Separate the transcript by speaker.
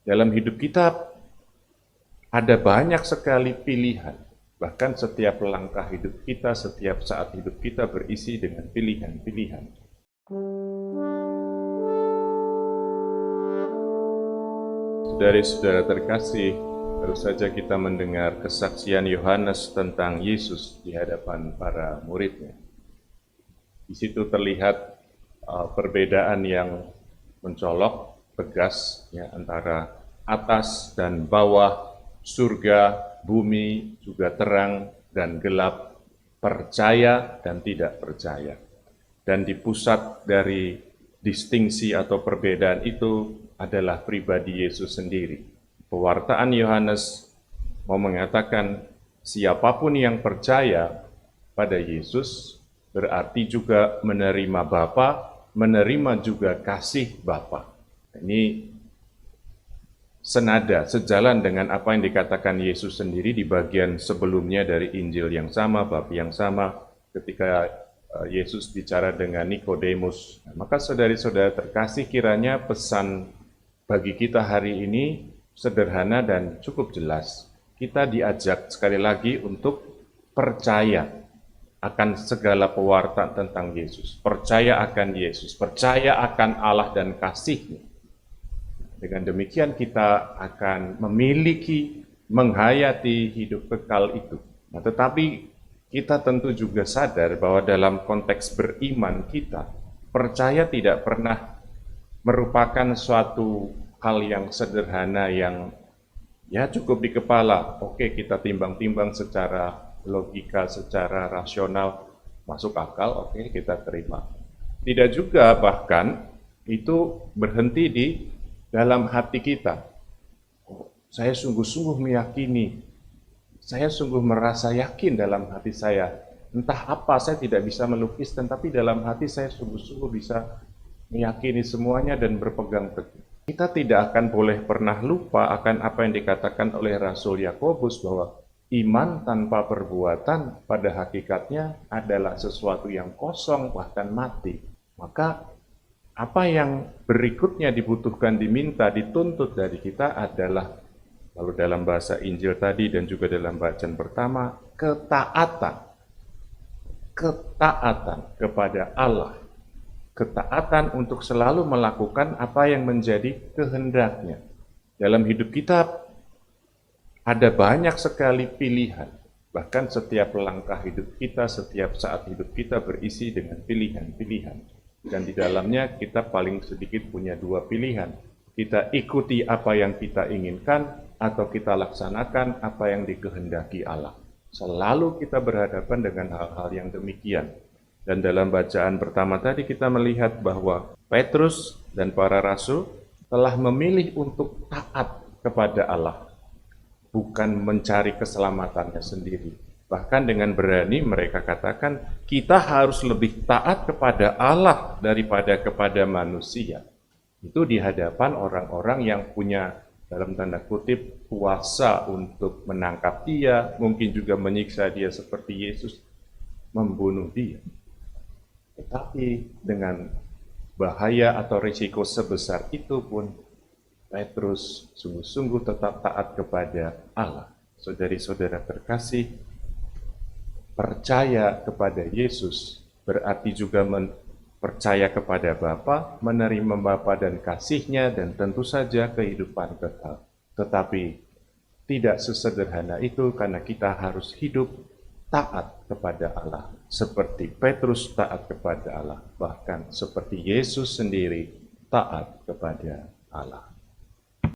Speaker 1: Dalam hidup kita ada banyak sekali pilihan. Bahkan setiap langkah hidup kita, setiap saat hidup kita berisi dengan pilihan-pilihan. Saudara-saudara terkasih, baru saja kita mendengar kesaksian Yohanes tentang Yesus di hadapan para muridnya. Di situ terlihat perbedaan yang mencolok, tegas ya, antara atas dan bawah, surga, bumi, juga terang dan gelap, percaya dan tidak percaya. Dan di pusat dari distingsi atau perbedaan itu adalah pribadi Yesus sendiri. Pewartaan Yohanes mau mengatakan siapapun yang percaya pada Yesus berarti juga menerima Bapa, menerima juga kasih Bapa. Ini senada, sejalan dengan apa yang dikatakan Yesus sendiri di bagian sebelumnya dari Injil yang sama, bab yang sama, ketika Yesus bicara dengan Nikodemus. Maka saudari-saudara terkasih, kiranya pesan bagi kita hari ini sederhana dan cukup jelas. Kita diajak sekali lagi untuk percaya akan segala pewartaan tentang Yesus, percaya akan Yesus, percaya akan Allah dan kasih-Nya. Dengan demikian kita akan memiliki, menghayati hidup kekal itu. Nah, tetapi kita tentu juga sadar bahwa dalam konteks beriman kita, percaya tidak pernah merupakan suatu hal yang sederhana yang ya cukup di kepala. Oke, kita timbang-timbang secara logika, secara rasional, masuk akal, oke, kita terima. Tidak juga bahkan itu berhenti di dalam hati kita. Saya sungguh-sungguh meyakini, saya sungguh merasa yakin dalam hati saya. Entah apa, saya tidak bisa melukis, tetapi dalam hati saya sungguh-sungguh bisa meyakini semuanya dan berpegang teguh. Kita tidak akan boleh pernah lupa akan apa yang dikatakan oleh Rasul Yakobus bahwa iman tanpa perbuatan pada hakikatnya adalah sesuatu yang kosong, bahkan mati. Maka apa yang berikutnya dibutuhkan, diminta, dituntut dari kita adalah, lalu dalam bahasa Injil tadi dan juga dalam bacaan pertama, ketaatan. Ketaatan kepada Allah. Ketaatan untuk selalu melakukan apa yang menjadi kehendaknya. Dalam hidup kita ada banyak sekali pilihan, bahkan setiap langkah hidup kita, setiap saat hidup kita berisi dengan pilihan-pilihan. Dan di dalamnya kita paling sedikit punya dua pilihan. Kita ikuti apa yang kita inginkan, atau kita laksanakan apa yang dikehendaki Allah. Selalu kita berhadapan dengan hal-hal yang demikian. Dan dalam bacaan pertama tadi kita melihat bahwa Petrus dan para rasul telah memilih untuk taat kepada Allah, bukan mencari keselamatannya sendiri. Bahkan dengan berani mereka katakan, kita harus lebih taat kepada Allah daripada kepada manusia. Itu di hadapan orang-orang yang punya, dalam tanda kutip, kuasa untuk menangkap dia, mungkin juga menyiksa dia seperti Yesus, membunuh dia. Tetapi dengan bahaya atau risiko sebesar itu pun, Petrus sungguh-sungguh tetap taat kepada Allah. Saudari-saudara terkasih, percaya kepada Yesus berarti juga percaya kepada Bapa, menerima Bapa dan kasih-Nya, dan tentu saja kehidupan kekal. Tetapi tidak sesederhana itu, karena kita harus hidup taat kepada Allah. Seperti Petrus taat kepada Allah, bahkan seperti Yesus sendiri taat kepada Allah.